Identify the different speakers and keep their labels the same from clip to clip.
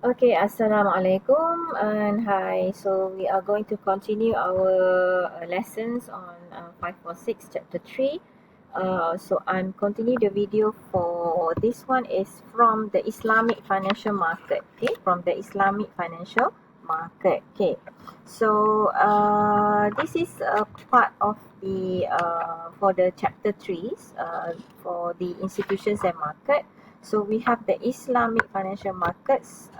Speaker 1: Okay, Assalamualaikum and hi. So we are going to continue our lessons on 546 chapter 3. So I'm continue the video for this one is from the Islamic financial market. Okay, from the Islamic financial market. Okay, so this is a part of the for the chapter 3s for the institutions and market. So we have the Islamic financial markets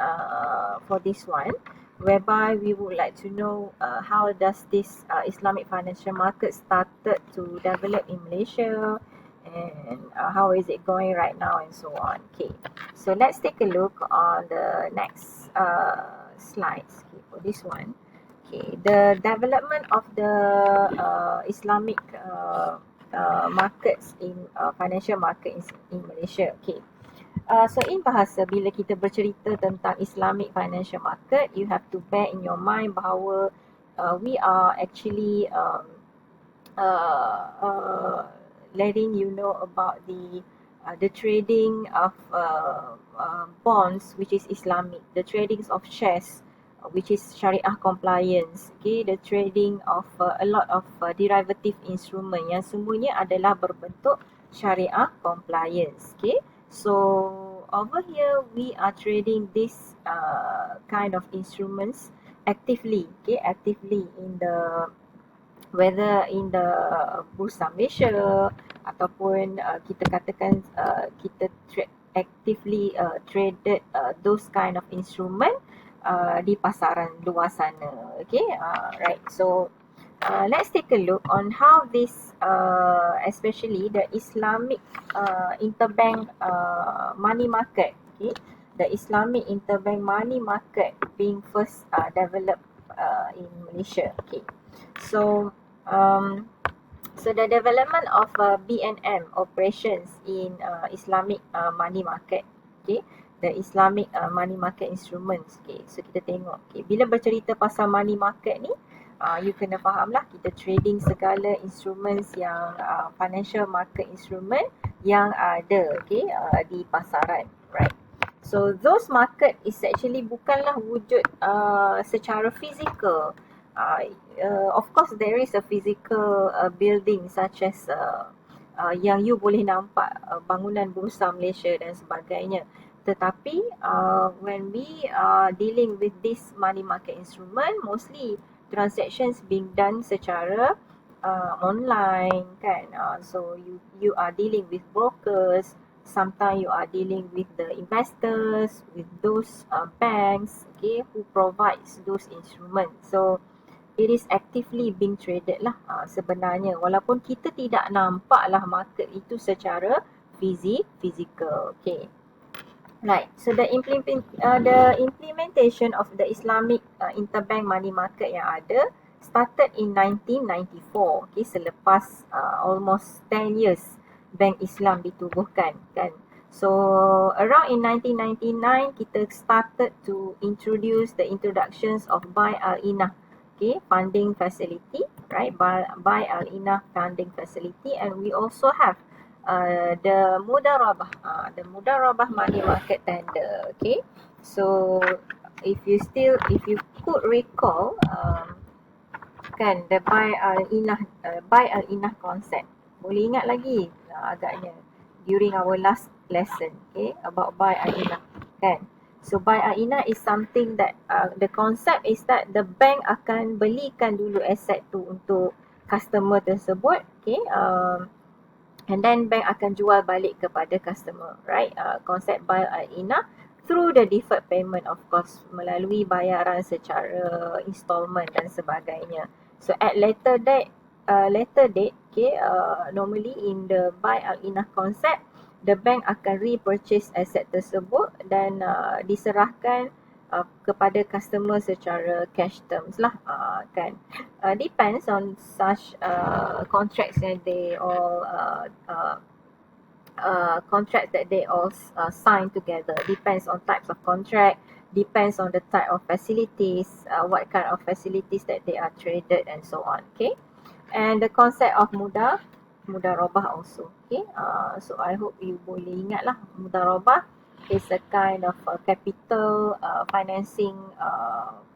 Speaker 1: for this one, whereby we would like to know how does this Islamic financial market started to develop in Malaysia, and how is it going right now, and so on. Okay, so let's take a look on the next slides. Okay, for this one. Okay, the development of the Islamic markets in financial market in Malaysia. Okay. So in bahasa, bila kita bercerita tentang Islamic financial market, you have to bear in your mind bahawa we are actually letting you know about the trading of bonds, which is Islamic, the tradings of shares, which is Syariah compliance, okay, the trading of a lot of derivative instrument yang semuanya adalah berbentuk Syariah compliance, okay. So over here we are trading this kind of instruments actively, okay, actively in the whether in the Bursa Malaysia ataupun kita katakan kita actively traded those kind of instrument di pasaran luar sana. Okay, right. So let's take a look on how this, especially the Islamic interbank money market. Okay, the Islamic interbank money market being first developed in Malaysia. Okay, so um, so the development of BNM operations in Islamic money market. Okay, the Islamic money market instruments. Okay, so kita tengok. Okay, bila bercerita pasal money market ni, you kena faham lah kita trading segala instruments yang financial market instrument yang ada, okay, di pasaran, right. So those market is actually bukanlah wujud secara fizikal. Of course there is a physical building such as yang you boleh nampak bangunan Bursa Malaysia dan sebagainya. Tetapi when we are dealing with this money market instrument, mostly transactions being done secara online kan. So you are dealing with brokers, sometimes you are dealing with the investors, with those banks, okay, who provides those instruments. So it is actively being traded lah sebenarnya, walaupun kita tidak nampak lah market itu secara physical. Okay. Right. So the implementation of the Islamic interbank money market yang ada started in 1994. Okay, selepas almost 10 years Bank Islam ditubuhkan kan. So around in 1999 kita started to introduce the introductions of Buy Al-Inah, okay, funding facility, right? Buy Al-Inah funding facility, and we also have the mudarabah money market tender. Okay, so if you could recall, kan, the buy al-inah concept, boleh ingat lagi agaknya during our last lesson, okay, about buy al-inah kan. So buy al-inah is something that the concept is that the bank akan belikan dulu aset tu untuk customer tersebut, okay, and then bank akan jual balik kepada customer, right. Konsep buy al-inah through the deferred payment, of course, melalui bayaran secara installment dan sebagainya. So at later date, okay, normally in the buy al-inah concept, the bank akan repurchase aset tersebut dan diserahkan kepada customer secara cash terms lah, kan. Depends on such contracts that they all contracts that they all sign together. Depends on types of contract, depends on the type of facilities, what kind of facilities that they are traded and so on. Okay, and the concept of mudarabah also. Okay, so I hope you boleh ingat lah mudarabah. is a kind of capital financing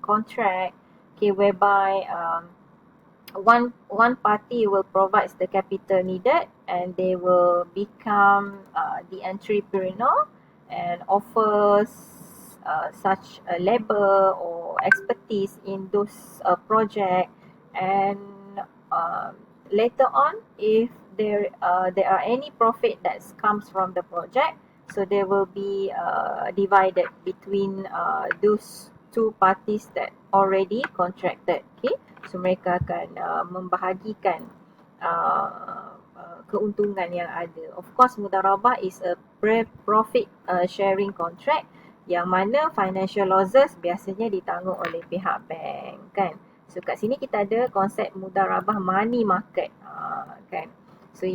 Speaker 1: contract, okay, whereby one party will provide the capital needed, and they will become the entrepreneur and offers such a labor or expertise in those project. And um, later on, if there are any profit that comes from the project, so they will be divided between those two parties that already contracted. Okay, so mereka akan membahagikan keuntungan yang ada. Of course, mudharabah is a profit sharing contract yang mana financial losses biasanya ditanggung oleh pihak bank, kan. So kat sini kita ada konsep mudharabah money market, kan. So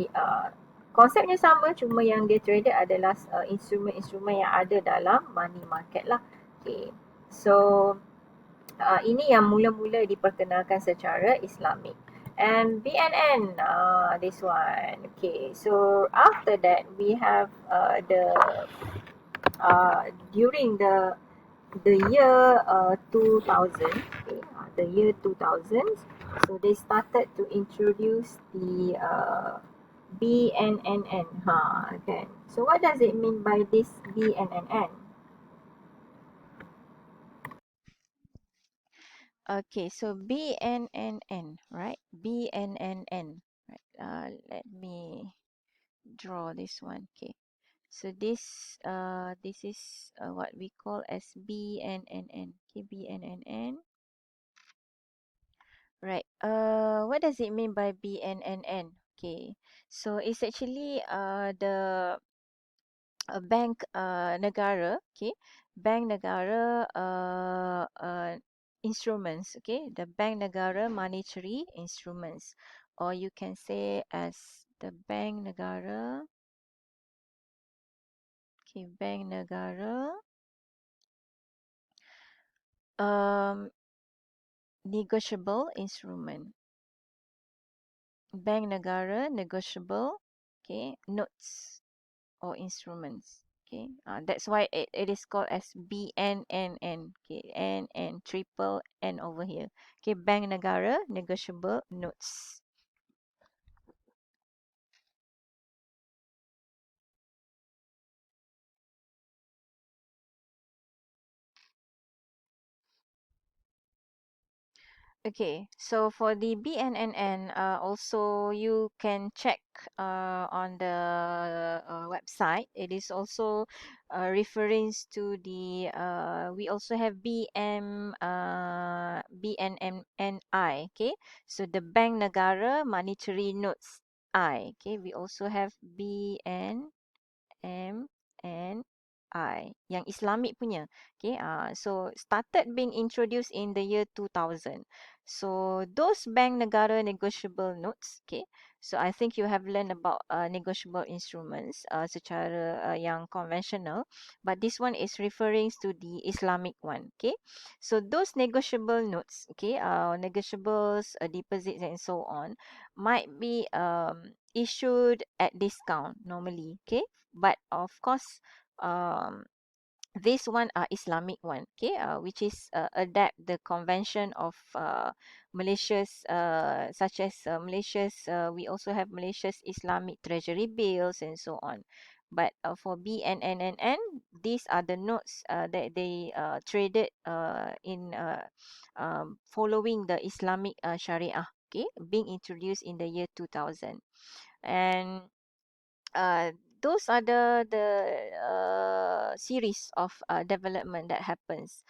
Speaker 1: konsepnya sama, cuma yang dia traded adalah instrumen-instrumen yang ada dalam money market lah. Okay. So ini yang mula-mula diperkenalkan secara Islamik. And BNN, this one. Okay, so after that we have during the year 2000, okay, the year 2000, so they started to introduce the BNNN, okay. So what does it mean by this BNNN?
Speaker 2: Okay, so BNNN, right? BNNN. Right. Let me draw this one. Okay. So this is what we call as BNNN. Okay, BNNN. Right. What does it mean by BNNN? Okay. So it's actually the bank negara, okay, bank negara instruments, okay, the bank negara monetary instruments, or you can say as the bank negara, okay, bank negara um negotiable instrument, bank negara negotiable, okay, notes or instruments. Okay, that's why it is called as BNNN. Okay, N and triple N over here. Okay, Bank Negara Negotiable Notes. Okay, so for the BNNN, also you can check on the website. It is also referring to the we also have BNMNI. Okay, so the Bank Negara Monetary Notes I. Okay, we also have BNMNI yang Islamic punya. Okay, so started being introduced in the year 2000. So those bank negara negotiable notes, okay. So I think you have learned about negotiable instruments secara yang conventional, but this one is referring to the Islamic one, okay. So those negotiable notes, okay, negotiables, deposits and so on, might be issued at discount normally, okay. But of course, um, this one Islamic one, okay, which is adapt the convention of Malaysia's such as Malaysia's we also have Malaysia's Islamic treasury bills and so on. But for BNNNN, these are the notes that they traded in following the Islamic Sharia, okay, being introduced in the year 2000. And uh, those are the series of development that happens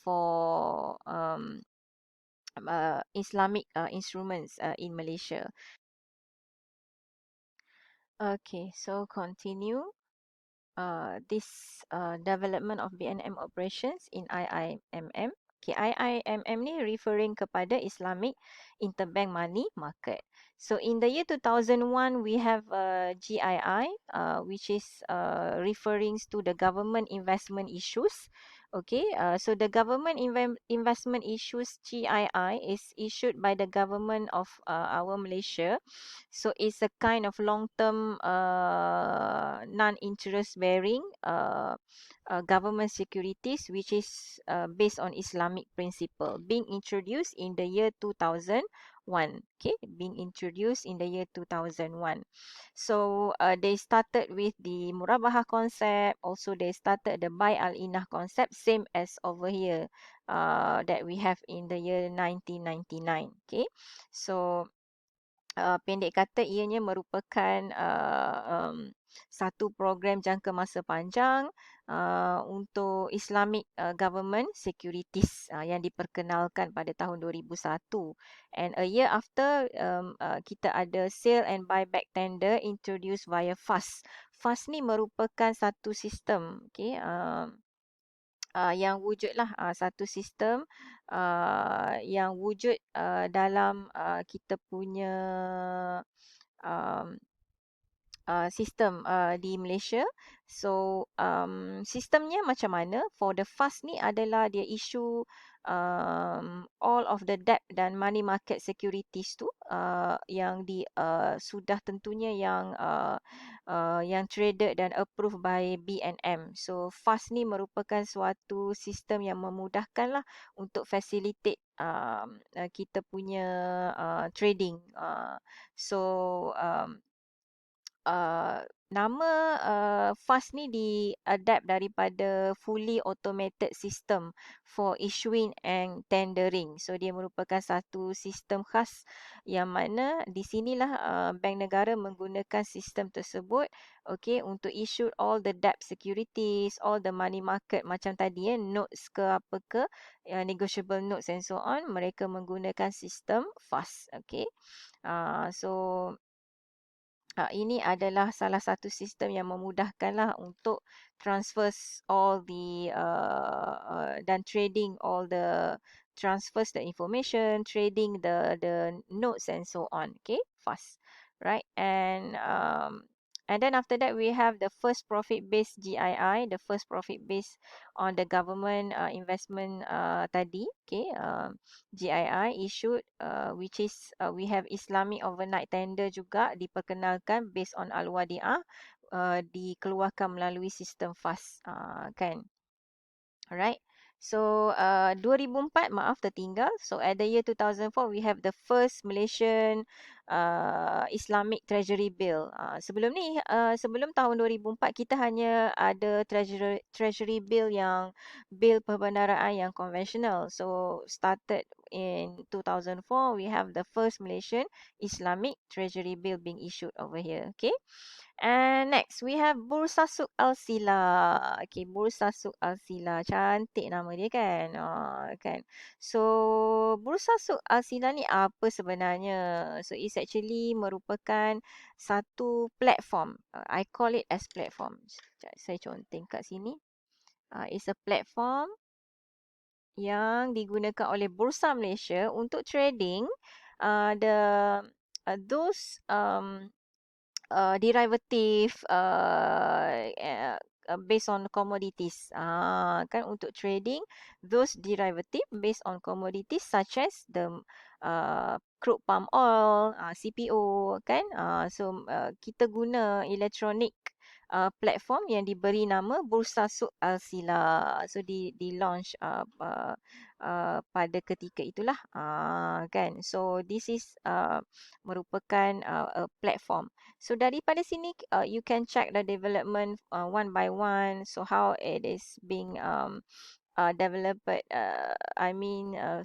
Speaker 2: for Islamic instruments in Malaysia. Okay, so continue. This development of BNM operations in IIMM. Okay, IIMM ni referring kepada Islamic Interbank Money Market. So in the year 2001, we have GII, which is referring to the government investment issues Okay, so the government investment issues GII is issued by the government of our Malaysia. So it's a kind of long-term non-interest bearing government securities which is based on Islamic principle being introduced in the year 2001. Okay, being introduced in the year 2001. So they started with the murabahah concept. Also, they started the buy al-inah concept, same as over here that we have in the year 1999. Okay, so pendek kata ianya merupakan satu program jangka masa panjang untuk Islamic government securities yang diperkenalkan pada tahun 2001. And a year after kita ada sale and buyback tender introduced via FAS. FAS ni merupakan satu sistem, okay, yang wujudlah satu sistem yang wujud dalam kita punya um, sistem di Malaysia. So sistemnya macam mana? For the FAST ni adalah dia issue all of the debt dan money market securities tu yang sudah tentunya yang traded dan approved by BNM. So FAST ni merupakan suatu sistem yang memudahkan lah untuk facilitate kita punya trading. So nama FAST ni di-adapt daripada fully automated system for issuing and tendering. So dia merupakan satu sistem khas yang mana di sinilah bank negara menggunakan sistem tersebut, okay, untuk issue all the debt securities, all the money market macam tadi notes ke apa ke, negotiable notes and so on, mereka menggunakan sistem FAST. Okay. So ini adalah salah satu sistem yang memudahkanlah untuk transfers all the dan trading all the transfers the information, trading the notes and so on. Okay, fast, right? And then after that we have the first profit based GII, the first profit based on the government investment tadi. Okay, GII issued which is we have Islamic overnight tender juga diperkenalkan based on Al-Wadi'ah dikeluarkan melalui sistem FAST kan. Alright. So 2004 maaf tertinggal. So at the year 2004 we have the first Malaysian Islamic Treasury Bill. Sebelum ni sebelum tahun 2004 kita hanya ada Treasury Bill yang bil perbendaraan yang konvensional. So started in 2004 we have the first Malaysian Islamic Treasury Bill being issued over here. Okay. And next, we have Bursa Suk Al-Sila. Okay, Bursa Suk Al-Sila. Cantik nama dia kan? Kan. So, Bursa Suk Al-Sila ni apa sebenarnya? So, it's actually merupakan satu platform. I call it as platform. Sekejap, saya conteng kat sini. It's a platform yang digunakan oleh Bursa Malaysia untuk trading those derivative based on commodities kan, untuk trading those derivative based on commodities such as the crude palm oil, CPO kan. So kita guna electronic platform yang diberi nama Bursa Suk Al-Sila. So di launch pada ketika itulah kan. So this is merupakan a platform. So daripada sini you can check the development one by one. So how it is being developed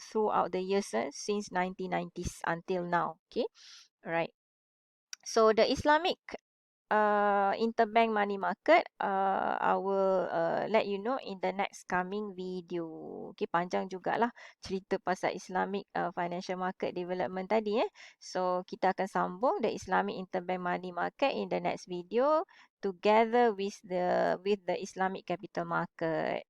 Speaker 2: throughout the years since 1990s until now. Okay. Alright. So the Islamic interbank money market I will let you know in the next coming video. Okay, panjang jugalah cerita pasal Islamic financial market development tadi So kita akan sambung the Islamic interbank money market in the next video together with the Islamic capital market.